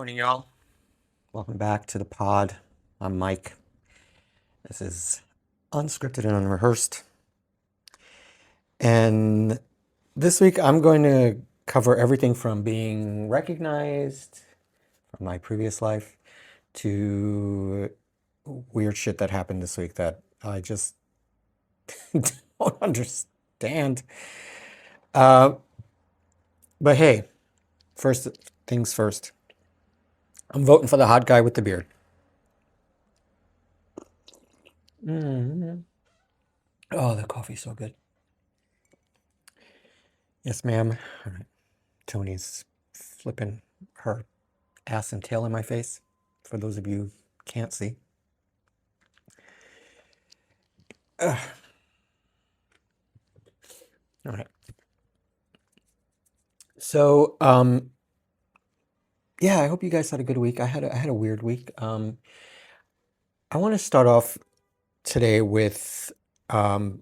Morning, y'all. Welcome back to the pod. I'm Mike. This is unscripted and unrehearsed. And this week I'm going to cover everything from being recognized from my previous life to weird shit that happened this week that I just don't understand. But hey, first things first. I'm voting for the hot guy with the beard. Oh, the coffee's so good. Yes, ma'am. All right. Tony's flipping her ass and tail in my face, for those of you who can't see. Ugh. All right. So, yeah, I hope you guys had a good week. I had a weird week. I want to start off today with the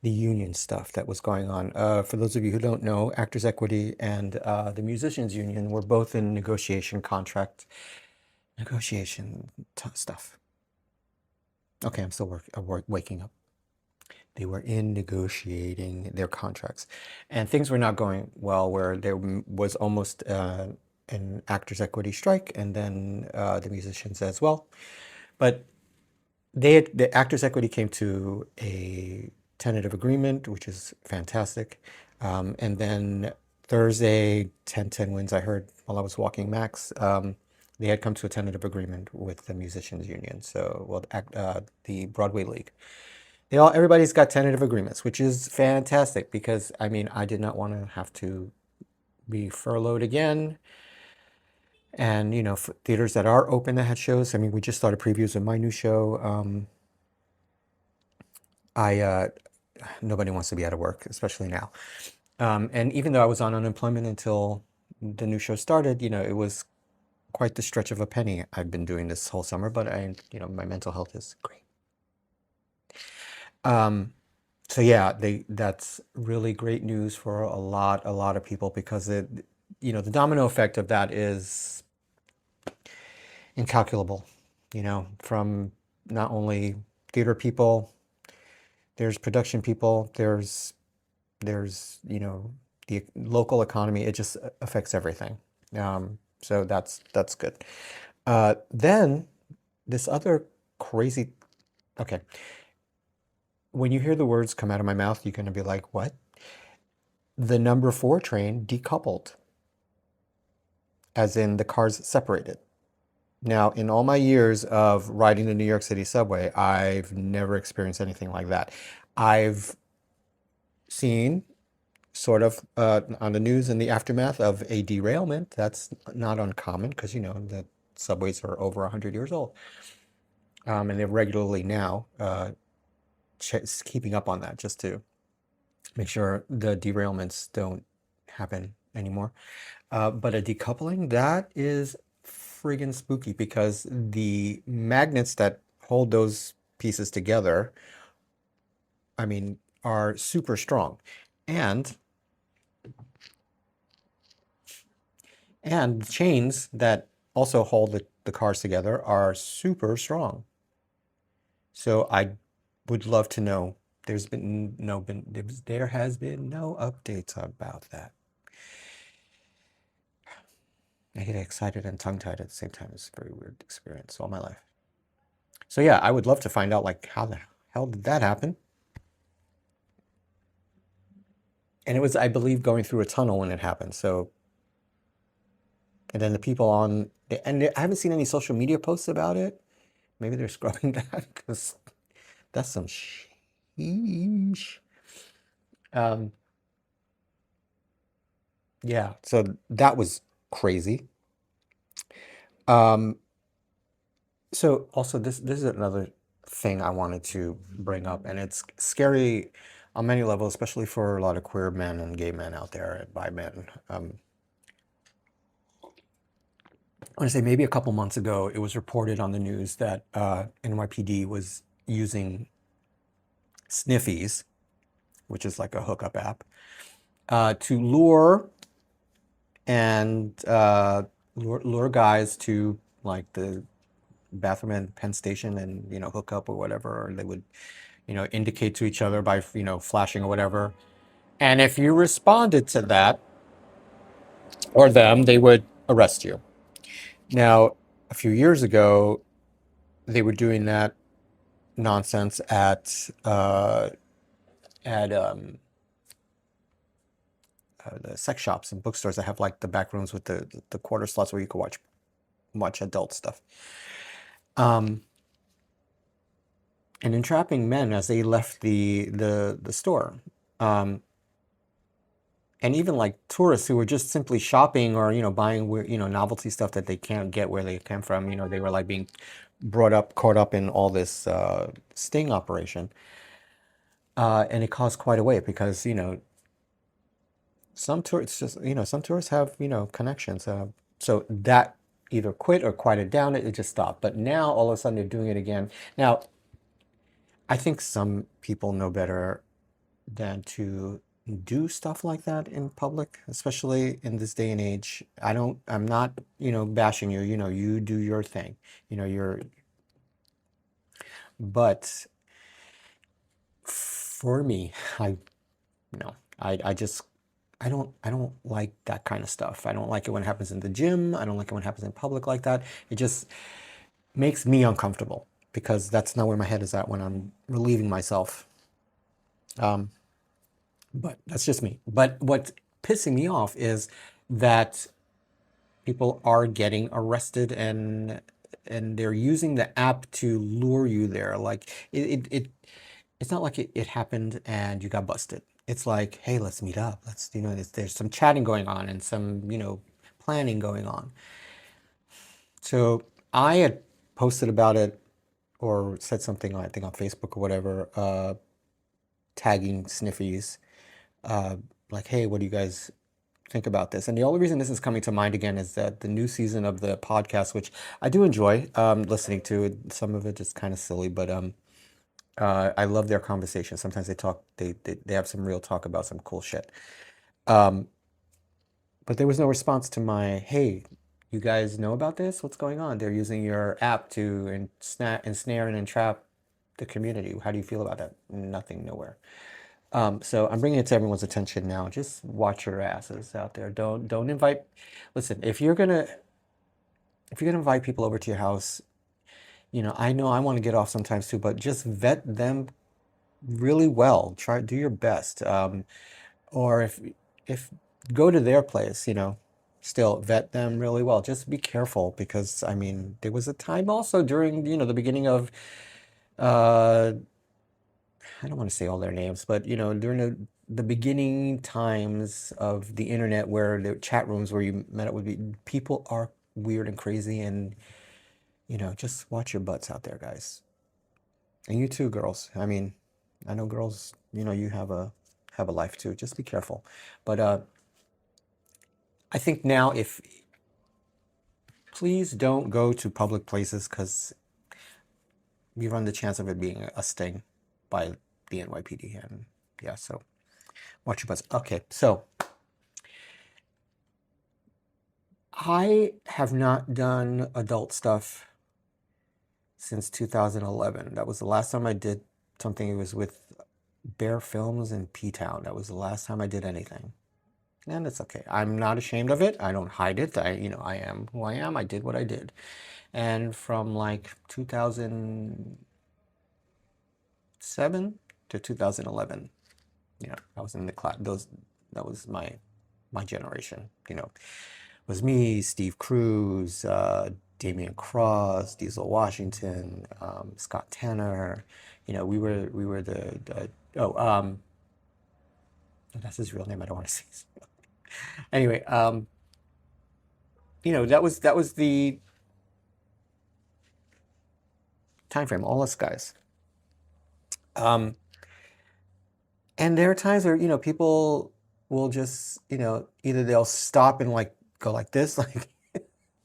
the union stuff that was going on. For those of you who don't know, Actors Equity and the Musicians Union were both in contract negotiation stuff. Okay, I'm still waking up. They were in negotiating their contracts, and things were not going well. Where there was almost an Actors Equity strike, and then the musicians as well. But the Actors Equity came to a tentative agreement, which is fantastic. And then Thursday, 10-10 wins, I heard while I was walking Max. They had come to a tentative agreement with the Musicians Union, so well, the Broadway League. Everybody's got tentative agreements, which is fantastic because I mean I did not want to have to be furloughed again. And you know, theaters that are open that had shows. I mean, we just started previews of my new show. Nobody wants to be out of work, especially now. And even though I was on unemployment until the new show started, you know, it was quite the stretch of a penny. I've been doing this whole summer, but my mental health is great. So yeah, that's really great news for a lot of people because the domino effect of that is incalculable, from not only theater people, there's production people, there's the local economy. It just affects everything. So that's good. Then this other crazy, okay. When you hear the words come out of my mouth, you're going to be like, what? The number 4 train decoupled, as in the cars separated. Now, in all my years of riding the New York City subway, I've never experienced anything like that. I've seen sort of on the news in the aftermath of a derailment. That's not uncommon because, the subways are over 100 years old. And they're regularly now keeping up on that just to make sure the derailments don't happen anymore. But a decoupling, that is friggin' spooky because the magnets that hold those pieces together, I mean, are super strong. And chains that also hold the cars together are super strong. So I would love to know. There has been no updates about that. I get excited and tongue-tied at the same time. It's a very weird experience all my life. So yeah, I would love to find out, like, how the hell did that happen? And it was, I believe, going through a tunnel when it happened. So, and then the people and I haven't seen any social media posts about it. Maybe they're scrubbing that because that's some sheesh. Yeah, so that was crazy. So also this is another thing I wanted to bring up, and it's scary on many levels, especially for a lot of queer men and gay men out there, and bi men. I want to say maybe a couple months ago, it was reported on the news that NYPD was using Sniffies, which is like a hookup app, to lure and lure guys to like the bathroom and Penn Station and hook up or whatever, or they would indicate to each other by flashing or whatever. And if you responded to that or them, they would arrest you. Now, a few years ago, they were doing that nonsense at the sex shops and bookstores that have like the back rooms with the quarter slots where you could watch adult stuff. And entrapping men as they left the store. Um, and even like tourists who were just simply shopping or buying novelty stuff that they can't get where they came from. They were like being caught up in all this sting operation, and it caused quite a wave because some tourists have connections, so that either quit or quieted down. It just stopped, but now all of a sudden they're doing it again. Now I think some people know better than to do stuff like that in public, especially in this day and age. I'm not, bashing you, you do your thing, but for me, no, I just, I don't like that kind of stuff. I don't like it when it happens in the gym. I don't like it when it happens in public like that. It just makes me uncomfortable because that's not where my head is at when I'm relieving myself. Um, But that's just me. But what's pissing me off is that people are getting arrested and they're using the app to lure you there. Like it's not like it happened and you got busted. It's like, hey, let's meet up. Let's, there's some chatting going on and some, planning going on. So I had posted about it or said something, I think on Facebook or whatever, tagging sniffies, uh, like, hey, what do you guys think about this? And the only reason this is coming to mind again is that the new season of the podcast, which I do enjoy listening to, some of it is kind of silly, but I love their conversation. Sometimes they talk, they have some real talk about some cool shit. Um, but there was no response to my, hey, you guys know about this? What's going on? They're using your app to ensnare and entrap the community. How do you feel about that? Nothing, nowhere. So I'm bringing it to everyone's attention now. Just watch your asses out there. Don't invite. Listen, if you're gonna invite people over to your house, I know I want to get off sometimes too, but just vet them really well. Try do your best. Or if go to their place, still vet them really well. Just be careful because I mean there was a time also during the beginning of uh I don't want to say all their names, but during the beginning times of the internet where the chat rooms where you met up with people are weird and crazy, and just watch your butts out there, guys. And you too, girls. I mean, I know girls, you have a life too. Just be careful. But I think now if please don't go to public places because you run the chance of it being a sting by the NYPD. And yeah, so watch your butts. Okay, so I have not done adult stuff since 2011. That was the last time I did something. It was with Bear Films in P-Town. That was the last time I did anything. And it's okay. I'm not ashamed of it. I don't hide it. I am who I am. I did what I did. And from like 2007 to 2011, I was in the class. That was my generation. Was me, Steve Cruz, Damian Cross, Diesel Washington, Scott Tanner. We were the oh that's his real name. I don't want to say. Anyway, that was the time frame. All us guys. And there are times where people will just either they'll stop and like go like this, like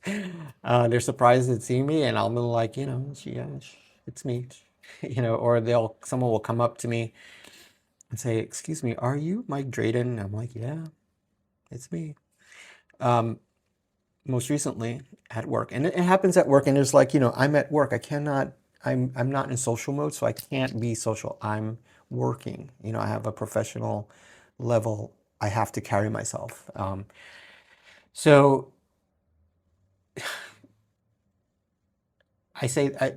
they're surprised at seeing me, and I'll be like, it's me, or someone will come up to me and say, "Excuse me, are you Mike Drayden?" And I'm like, "Yeah, it's me." Um, Most recently at work, and it happens at work, and there's like, I'm at work. I cannot. I'm not in social mode, so I can't be social. I'm working. I have a professional level. I have to carry myself. So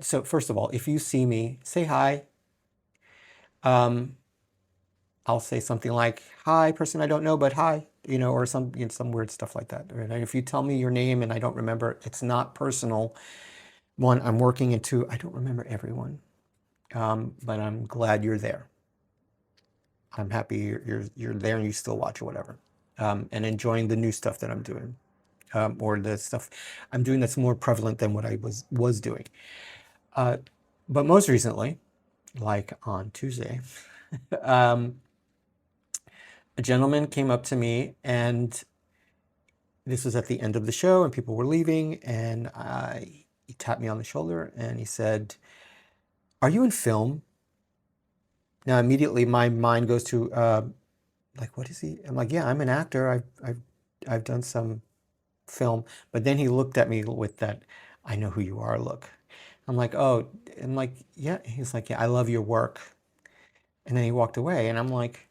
so first of all, if you see me, say hi. Um, I'll say something like, "Hi, person I don't know, but hi," or some weird stuff like that. And if you tell me your name and I don't remember, it's not personal. One, I'm working, and two, I don't remember everyone. But I'm glad you're there. I'm happy you're there and you still watch or whatever, and enjoying the new stuff that I'm doing, or the stuff I'm doing that's more prevalent than what I was doing. Uh, but most recently, like on Tuesday, um, a gentleman came up to me, and this was at the end of the show, and people were leaving, and he tapped me on the shoulder and he said, "Are you in film?" Now immediately my mind goes to, like, what is he? I'm like, "Yeah, I'm an actor. I've done some film." But then he looked at me with that "I know who you are" look. I'm like, "Oh," I'm like, "Yeah." He's like, "Yeah, I love your work." And then he walked away, and I'm like,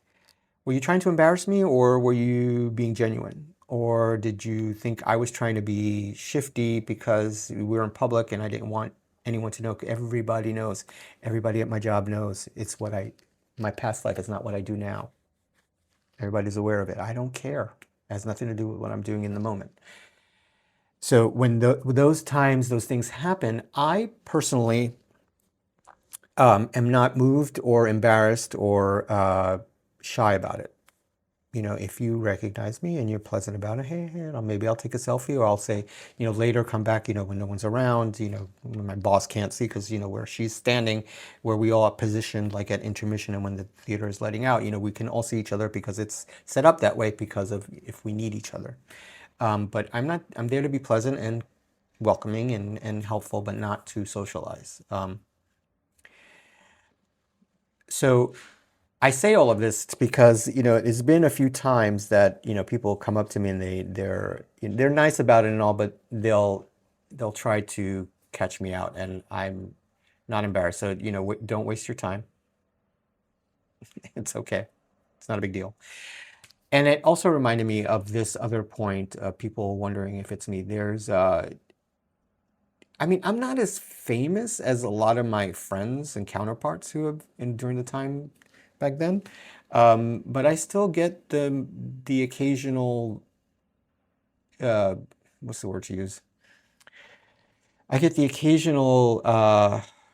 "Were you trying to embarrass me, or were you being genuine? Or did you think I was trying to be shifty because we were in public and I didn't want anyone to know?" Everybody knows. Everybody at my job knows my past life is not what I do now. Everybody's aware of it. I don't care. It has nothing to do with what I'm doing in the moment. So when those times, those things happen, I personally am not moved or embarrassed or shy about it. If you recognize me and you're pleasant about it, hey, maybe I'll take a selfie, or I'll say, later come back, when no one's around, when my boss can't see, because, where she's standing, where we all are positioned, like at intermission and when the theater is letting out, we can all see each other because it's set up that way because of if we need each other. But I'm there to be pleasant and welcoming and helpful, but not to socialize. So I say all of this because, it's been a few times that, people come up to me and they're nice about it and all, but they'll try to catch me out, and I'm not embarrassed. So, don't waste your time. It's okay. It's not a big deal. And it also reminded me of this other point of people wondering if it's me. I'm not as famous as a lot of my friends and counterparts who have during the time back then, but I still get the occasional, uh, what's the word to use? I get the occasional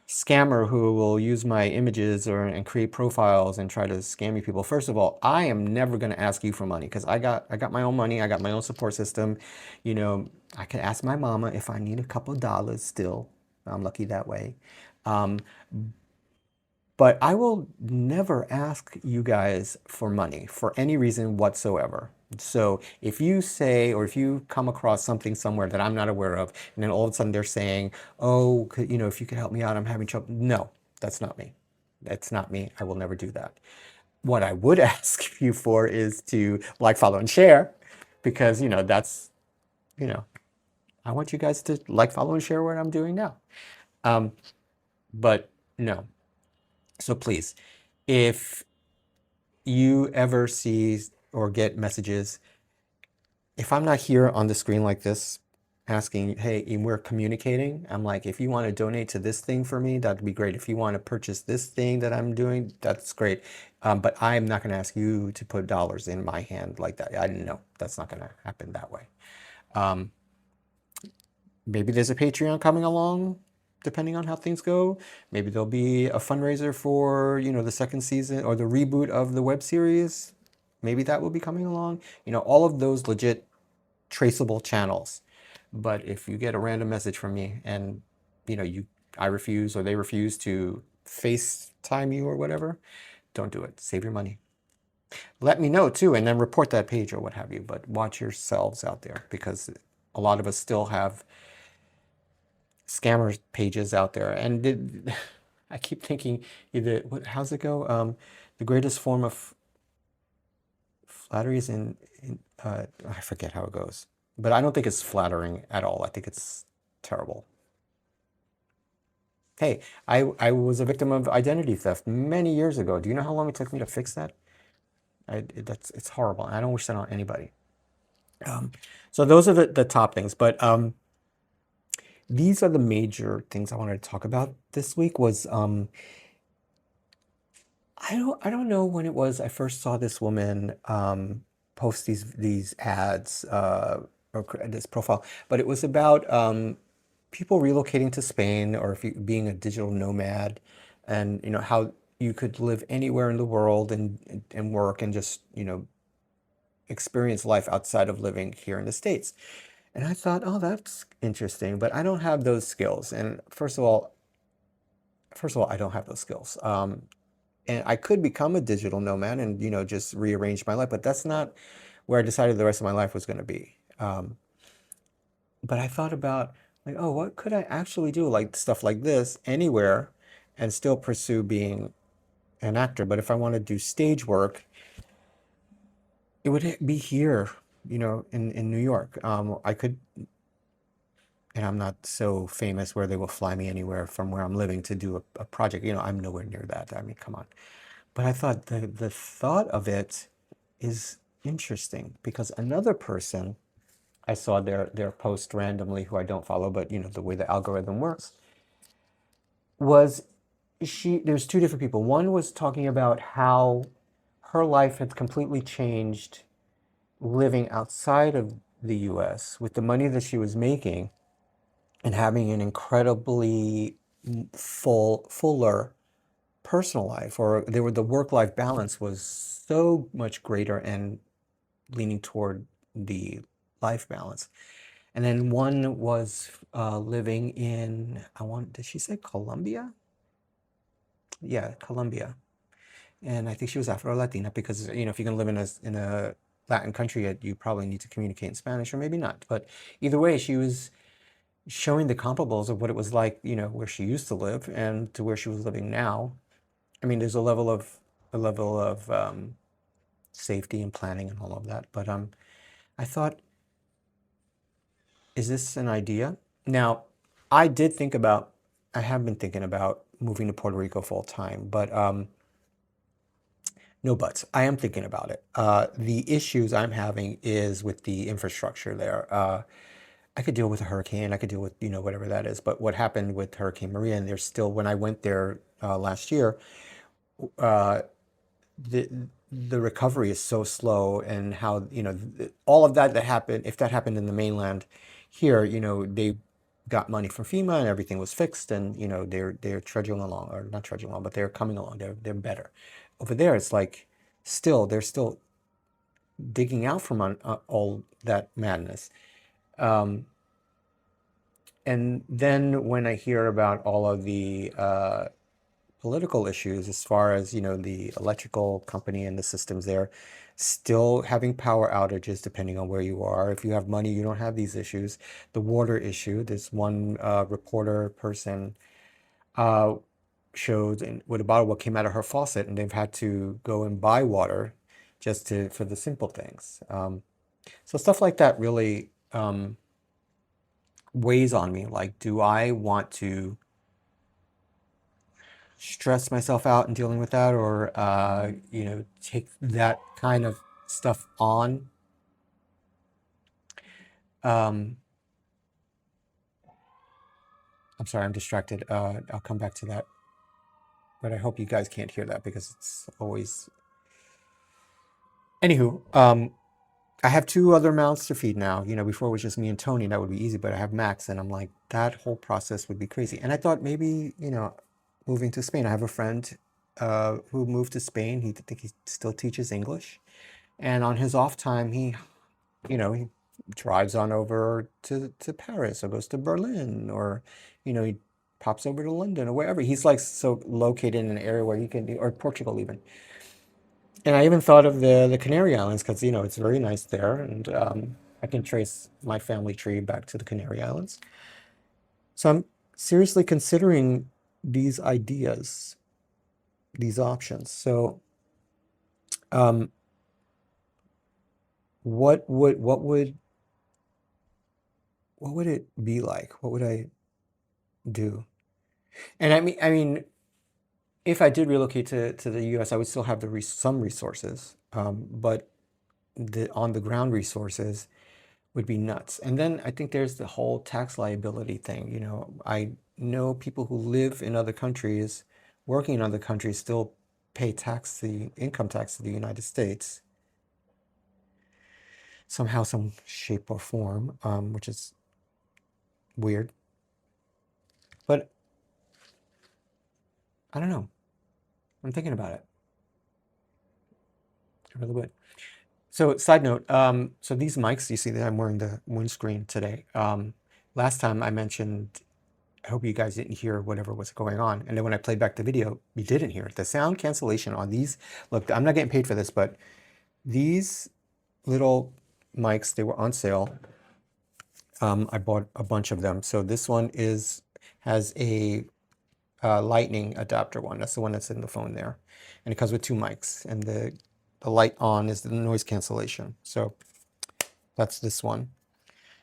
scammer who will use my images and create profiles and try to scam you people. First of all, I am never going to ask you for money because I got my own money. I got my own support system. I can ask my mama if I need a couple of dollars still. I'm lucky that way. Um, but I will never ask you guys for money for any reason whatsoever. So if you say, or if you come across something somewhere that I'm not aware of, and then all of a sudden they're saying, "Oh, if you could help me out, I'm having trouble." No, that's not me. That's not me. I will never do that. What I would ask you for is to like, follow, and share, because, that's, you know, I want you guys to like, follow, and share what I'm doing now. But no. So please, if you ever see or get messages, if I'm not here on the screen like this asking, "Hey," and we're communicating, I'm like, "If you want to donate to this thing for me, that'd be great. If you want to purchase this thing that I'm doing, that's great." But I'm not going to ask you to put dollars in my hand like that. I didn't know. That's not going to happen that way. Maybe there's a Patreon coming along, depending on how things go. Maybe there'll be a fundraiser for, the second season or the reboot of the web series. Maybe that will be coming along. All of those legit traceable channels. But if you get a random message from me and, I refuse or they refuse to FaceTime you or whatever, don't do it. Save your money. Let me know too, and then report that page or what have you. But watch yourselves out there, because a lot of us still have scammer pages out there. And I keep thinking, how's it go? The greatest form of flattery is I forget how it goes, but I don't think it's flattering at all. I think it's terrible. Hey, I was a victim of identity theft many years ago. Do you know how long it took me to fix that? It's horrible. I don't wish that on anybody. Um, so those are the top things, but these are the major things I wanted to talk about this week. Was I don't know when it was I first saw this woman post these ads this profile, but it was about people relocating to Spain, or if you being a digital nomad, and how you could live anywhere in the world and work and just experience life outside of living here in the States. And I thought, oh, that's interesting, but I don't have those skills. And first of all, I don't have those skills. And I could become a digital nomad and just rearrange my life, but that's not where I decided the rest of my life was going to be. But I thought about, like, oh, what could I actually do, like stuff like this anywhere, and still pursue being an actor. But if I want to do stage work, it would be here, in New York. I could, and I'm not so famous where they will fly me anywhere from where I'm living to do a project. I'm nowhere near that. I mean, come on. But I thought the thought of it is interesting, because another person, I saw their post randomly, who I don't follow, but the way the algorithm works, was there's two different people. One was talking about how her life had completely changed living outside of the US with the money that she was making, and having an incredibly fuller personal life, or the work-life balance was so much greater and leaning toward the life balance. And then one was living in, did she say Colombia? Yeah, Colombia. And I think she was Afro-Latina, because if you're gonna live in a Latin country, you probably need to communicate in Spanish, or maybe not. But either way, she was showing the comparables of what it was like, where she used to live and to where she was living now. I mean, there's a level of safety and planning and all of that. But I thought, is this an idea? Now, I have been thinking about moving to Puerto Rico full time, but no buts. I am thinking about it. The issues I'm having is with the infrastructure there. I could deal with a hurricane. I could deal with, whatever that is. But what happened with Hurricane Maria, and there's still, when I went there last year, uh, the the recovery is so slow, and how all of that happened, if that happened in the mainland here, they got money from FEMA and everything was fixed, and they're trudging along, or not trudging along, but they're coming along. They're better. Over there, it's like they're still digging out from all that madness. Um, and then when I hear about all of the political issues, as far as the electrical company and the systems there still having power outages depending on where you are. If you have money, you don't have these issues. The water issue, this one reporter person showed with a bottle what came out of her faucet, and they've had to go and buy water just for the simple things. So stuff like that really weighs on me. Like, do I want to stress myself out in dealing with that, or take that kind of stuff on? um I'm sorry, I'm distracted. I'll come back to that, but I hope you guys can't hear that, because it's always, anywho. I have two other mouths to feed now. Before it was just me and Tony, that would be easy, but I have Max, and I'm like, that whole process would be crazy. And I thought maybe, moving to Spain. I have a friend who moved to Spain. I think he still teaches English. And on his off time, he drives on over to Paris, or goes to Berlin, or, he pops over to London, or wherever. He's like so located in an area where he can, or Portugal even. And I even thought of the Canary Islands, because it's very nice there, and I can trace my family tree back to the Canary Islands. So I'm seriously considering these ideas, these options. So Um, what would it be like? What would I do? And I mean, if I did relocate to the U.S., I would still have some resources, but the on the ground resources would be nuts. And then I think there's the whole tax liability thing. I know people who live in other countries, working in other countries, still pay the income tax to the United States somehow, some shape or form, which is weird. But I don't know. I'm thinking about it. I really would. So, side note, so these mics, you see that I'm wearing the windscreen today. Last time I mentioned, I hope you guys didn't hear whatever was going on. And then when I played back the video, you didn't hear it. The sound cancellation on these, look, I'm not getting paid for this, but these little mics, they were on sale. I bought a bunch of them. So this one has a lightning adapter one. That's the one that's in the phone there. And it comes with two mics. And the light on is the noise cancellation. So that's this one.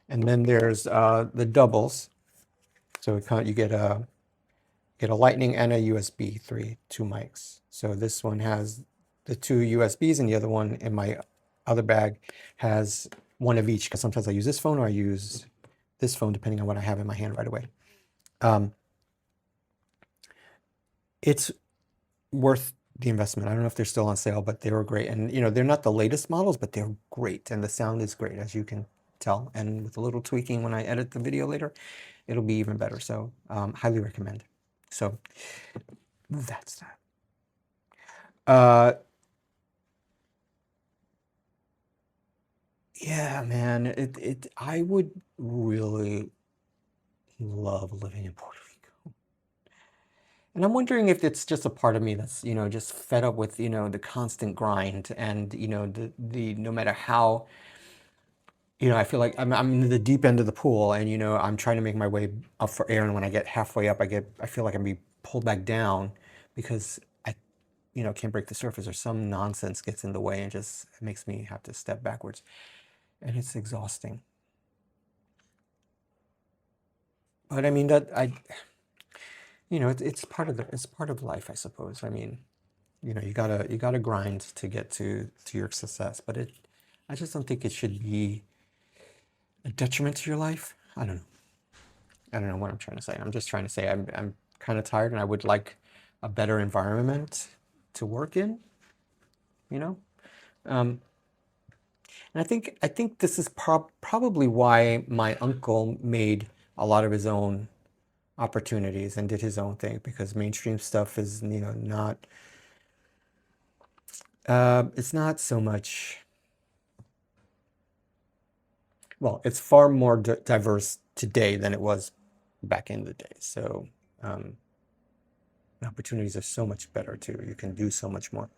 And then there's the doubles. So you get a lightning and a USB 3, two mics. So this one has the two USBs, and the other one in my other bag has one of each, because sometimes I use this phone or I use this phone depending on what I have in my hand right away. It's worth the investment. I don't know if they're still on sale, but they were great. And they're not the latest models, but they're great, and the sound is great, as you can tell. And with a little tweaking when I edit the video later, it'll be even better. So highly recommend. So that's that. Yeah, man, I would really love living in Puerto Rico. And I'm wondering if it's just a part of me that's, just fed up with, the constant grind, and, the no matter how, I feel like I'm in the deep end of the pool, and, I'm trying to make my way up for air, and when I get halfway up, I feel like I'm being pulled back down because I, can't break the surface, or some nonsense gets in the way and just makes me have to step backwards. And it's exhausting. But I mean it's part of life, I suppose. I mean, you gotta grind to get to your success, but I just don't think it should be a detriment to your life. I don't know what I'm trying to say. I'm just trying to say I'm kind of tired, and I would like a better environment to work in, you know? Um, and I think this is probably why my uncle made a lot of his own opportunities and did his own thing, because mainstream stuff is, not it's not so much, well, it's far more diverse today than it was back in the day. So um, opportunities are so much better too. You can do so much more.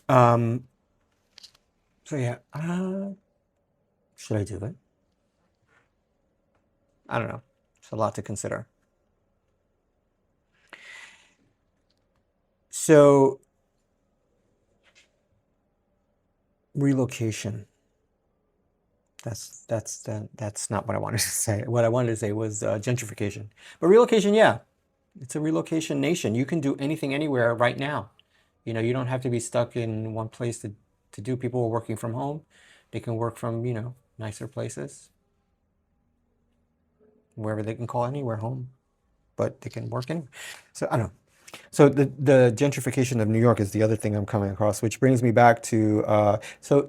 Um, so yeah, should I do it? I don't know. It's a lot to consider. So relocation. That's not what I wanted to say. What I wanted to say was gentrification. But relocation, yeah, it's a relocation nation. You can do anything anywhere right now. You don't have to be stuck in one place to do. People are working from home. They can work from, nicer places, wherever they can call anywhere home, but they can work anywhere. So I don't know. So the gentrification of New York is the other thing I'm coming across, which brings me back to so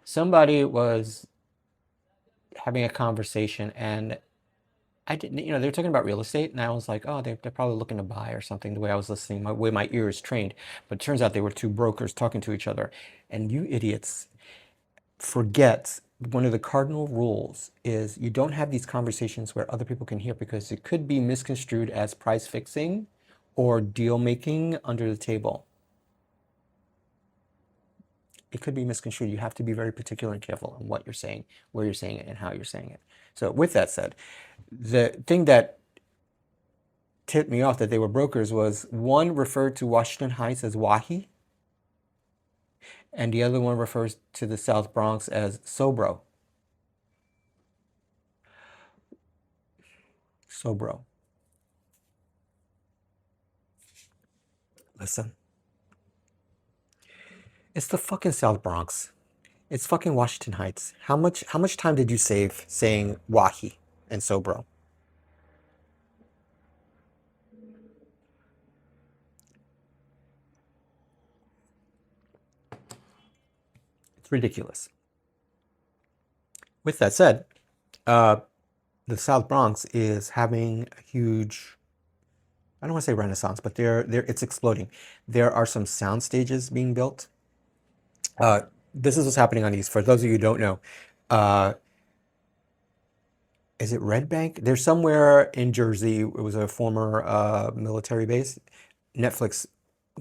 somebody was having a conversation, and I didn't, they were talking about real estate, and I was like, oh, they're probably looking to buy or something, the way I was listening, the way my ear is trained. But it turns out they were two brokers talking to each other. And you idiots forget one of the cardinal rules is you don't have these conversations where other people can hear, because it could be misconstrued as price fixing or deal making under the table. It could be misconstrued. You have to be very particular and careful on what you're saying, where you're saying it, and how you're saying it. So with that said, the thing that tipped me off that they were brokers was one referred to Washington Heights as Wahi, and the other one refers to the South Bronx as Sobro. Sobro. Listen, it's the fucking South Bronx. It's fucking Washington Heights. How much time did you save saying Wahi and Sobro? It's ridiculous. With that said, uh, the South Bronx is having a huge, I don't want to say renaissance, but it's exploding. There are some sound stages being built. This is what's happening on East. For those of you who don't know, uh, is it Red Bank? There's somewhere in Jersey. It was a former military base. Netflix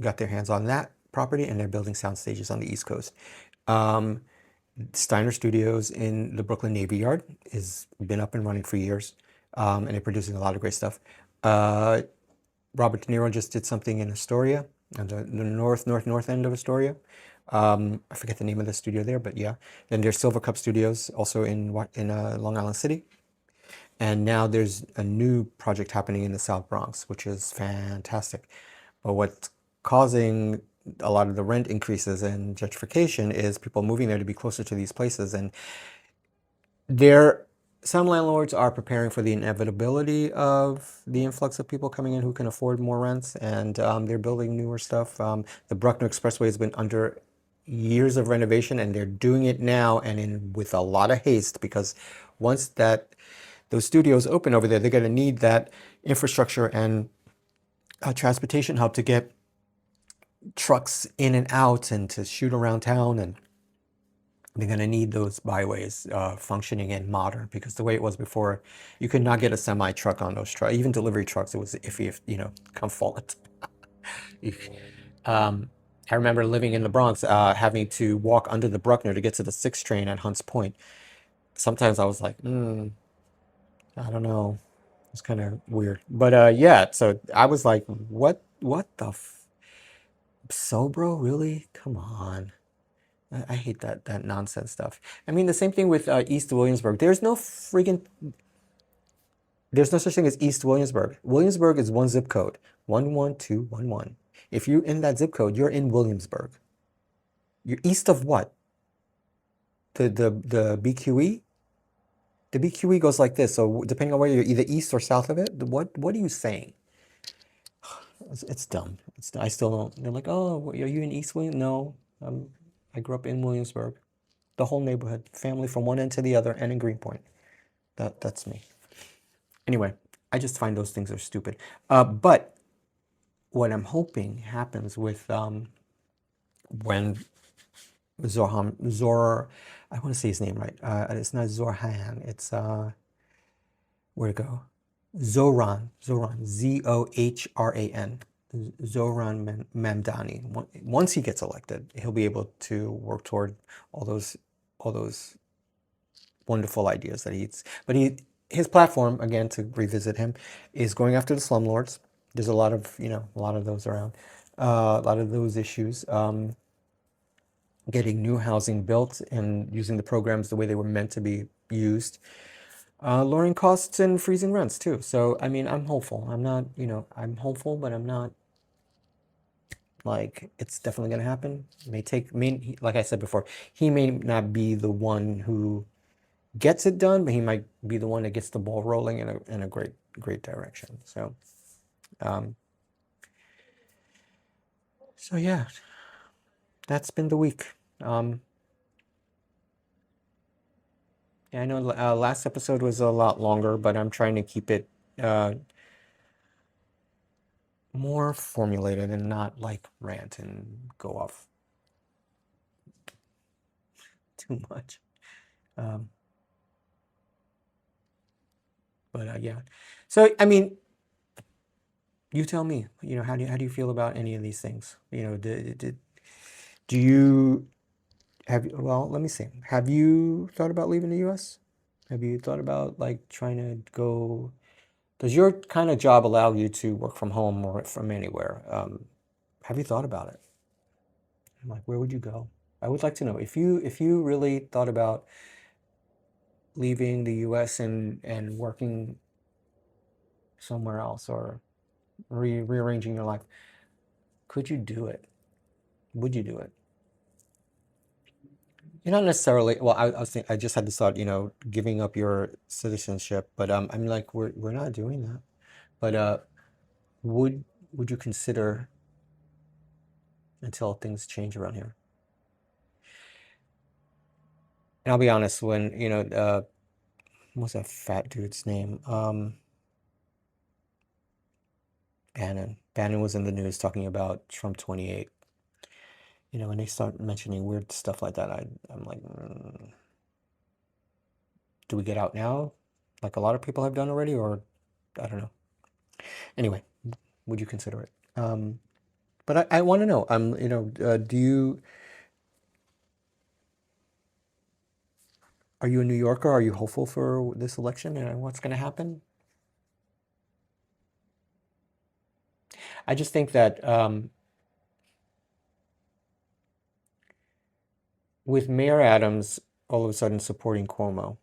got their hands on that property, and they're building sound stages on the East Coast. Um, Steiner Studios in the Brooklyn Navy Yard has been up and running for years, and they're producing a lot of great stuff. Uh, Robert De Niro just did something in Astoria, on the north end of Astoria. I forget the name of the studio there, but yeah. Then there's Silver Cup Studios, also in Long Island City. And now there's a new project happening in the South Bronx, which is fantastic. But what's causing a lot of the rent increases and gentrification is people moving there to be closer to these places. And there, some landlords are preparing for the inevitability of the influx of people coming in who can afford more rents, and they're building newer stuff. The Bruckner Expressway has been under years of renovation, and they're doing it now and with a lot of haste, because once those studios open over there, they're going to need that infrastructure and transportation hub to get trucks in and out and to shoot around town, and they're going to need those byways functioning and modern, because the way it was before, you could not get a semi truck on those trucks. Even delivery trucks, it was iffy if, come fault. I remember living in the Bronx, having to walk under the Bruckner to get to the 6 train at Hunts Point. Sometimes I was like, I don't know. It's kind of weird. But yeah, so I was like, what the Sobro, really? Come on. I hate that nonsense stuff. I mean, the same thing with East Williamsburg. There's no such thing as East Williamsburg. Williamsburg is one zip code, 11211. If you're in that zip code, you're in Williamsburg. You're east of what? The BQE? The BQE goes like this. So depending on where you're either east or south of it, what are you saying? It's dumb. I still don't. They're like, oh, are you in East William? No, I grew up in Williamsburg. The whole neighborhood, family from one end to the other, and in Greenpoint. That's me. Anyway, I just find those things are stupid. But what I'm hoping happens with when I want to say his name right. It's not Zorhan. It's where'd it go? Zohran, Zohran, Zohran Mamdani. Once he gets elected, he'll be able to work toward all those wonderful ideas that but his platform, again, to revisit him, is going after the slumlords. There's a lot of those around, a lot of those issues. Getting new housing built and using the programs the way they were meant to be used. Lowering costs and freezing rents too. So, I mean, I'm hopeful. I'm hopeful, but I'm not like it's definitely going to happen. Like I said before, he may not be the one who gets it done, but he might be the one that gets the ball rolling in a great direction. So, so yeah, that's been the week. Yeah, I know last episode was a lot longer, but I'm trying to keep it more formulated and not like rant and go off too much. But yeah, so I mean, you tell me. How do you feel about any of these things? Do you well, let me see. Have you thought about leaving the U.S.? Have you thought about like trying to go Does your kind of job allow you to work from home or from anywhere? Have you thought about it? I'm like, where would you go? I would like to know if you really thought about leaving the U.S. and working somewhere else or rearranging your life. Could you do it? Would you do it? You're not necessarily. Well, I was I just had this thought, giving up your citizenship, but I'm like, we're not doing that. But would would you consider until things change around here? And I'll be honest, when what's that fat dude's name? Bannon. Bannon was in the news talking about Trump 28. When they start mentioning weird stuff like that, I'm like, do we get out now, like a lot of people have done already, or I don't know. Anyway, would you consider it? But I want to know. Are you a New Yorker? Are you hopeful for this election and what's going to happen? I just think that with Mayor Adams all of a sudden supporting Cuomo,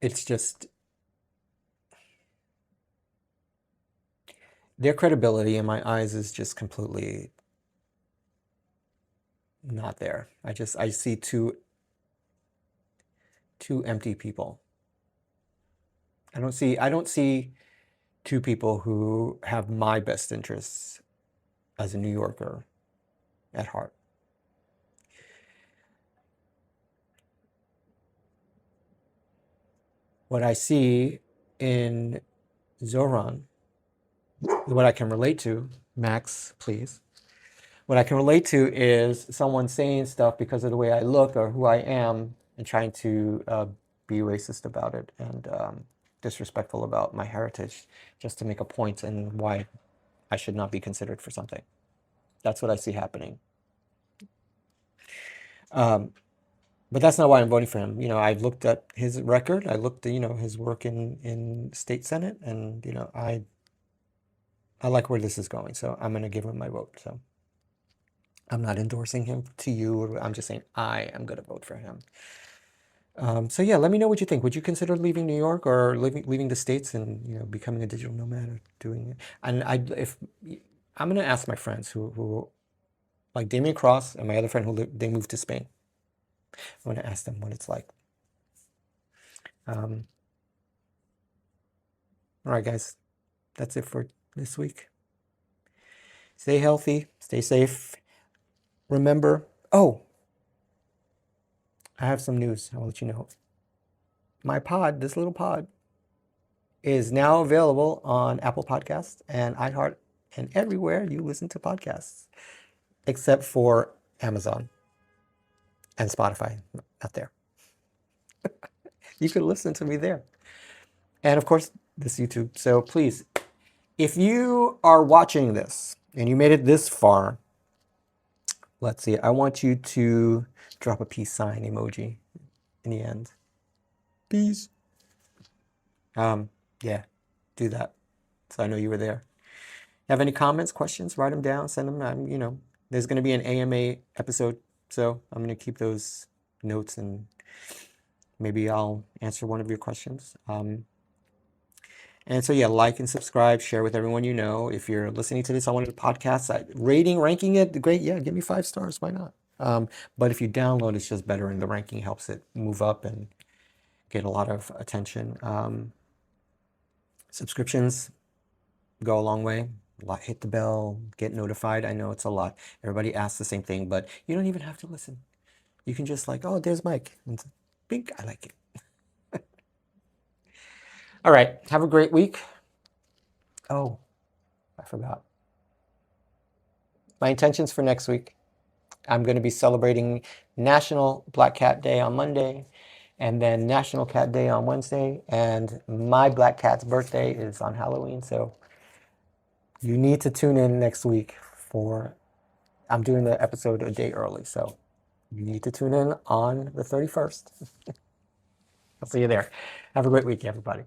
it's just their credibility in my eyes is just completely not there. I see two empty people. I don't see two people who have my best interests as a New Yorker at heart. What I see in Zoran, what I can relate to, Max, please. What I can relate to is someone saying stuff because of the way I look or who I am and trying to be racist about it and disrespectful about my heritage just to make a point and why I should not be considered for something. That's what I see happening. Um, but that's not why I'm voting for him. I've looked at his record. I looked at, his work in state senate, and I like where this is going. So I'm going to give him my vote. So I'm not endorsing him to you. I'm just saying I am going to vote for him. So yeah, let me know what you think. Would you consider leaving New York or leaving the States and becoming a digital nomad or doing it? And if I'm going to ask my friends who like Damien Cross and my other friend they moved to Spain. I want to ask them what it's like. All right, guys, that's it for this week. Stay healthy, stay safe. Remember, I have some news. I'll let you know. My pod, this little pod, is now available on Apple Podcasts and iHeart and everywhere you listen to podcasts, except for Amazon and Spotify. Not there. You can listen to me there. And of course, this YouTube. So please, if you are watching this and you made it this far, let's see, I want you to drop a peace sign emoji in the end. Peace. Yeah, do that. So I know you were there. Have any comments, questions, write them down, send them. There's going to be an AMA episode, so I'm going to keep those notes and maybe I'll answer one of your questions. And so yeah, like and subscribe, share with everyone you know. If you're listening to this on one of the podcasts, ranking it, great. Yeah, give me 5 stars. Why not? But if you download, it's just better, and the ranking helps it move up and get a lot of attention. Subscriptions go a long way. Hit the bell, get notified. I know it's a lot. Everybody asks the same thing, but you don't even have to listen. You can just oh, there's Mike. And bink, I like it. All right, have a great week. Oh, I forgot. My intentions for next week. I'm going to be celebrating National Black Cat Day on Monday, and then National Cat Day on Wednesday, and my black cat's birthday is on Halloween, so you need to tune in next week I'm doing the episode a day early, so you need to tune in on the 31st. I'll see you there. Have a great week, everybody.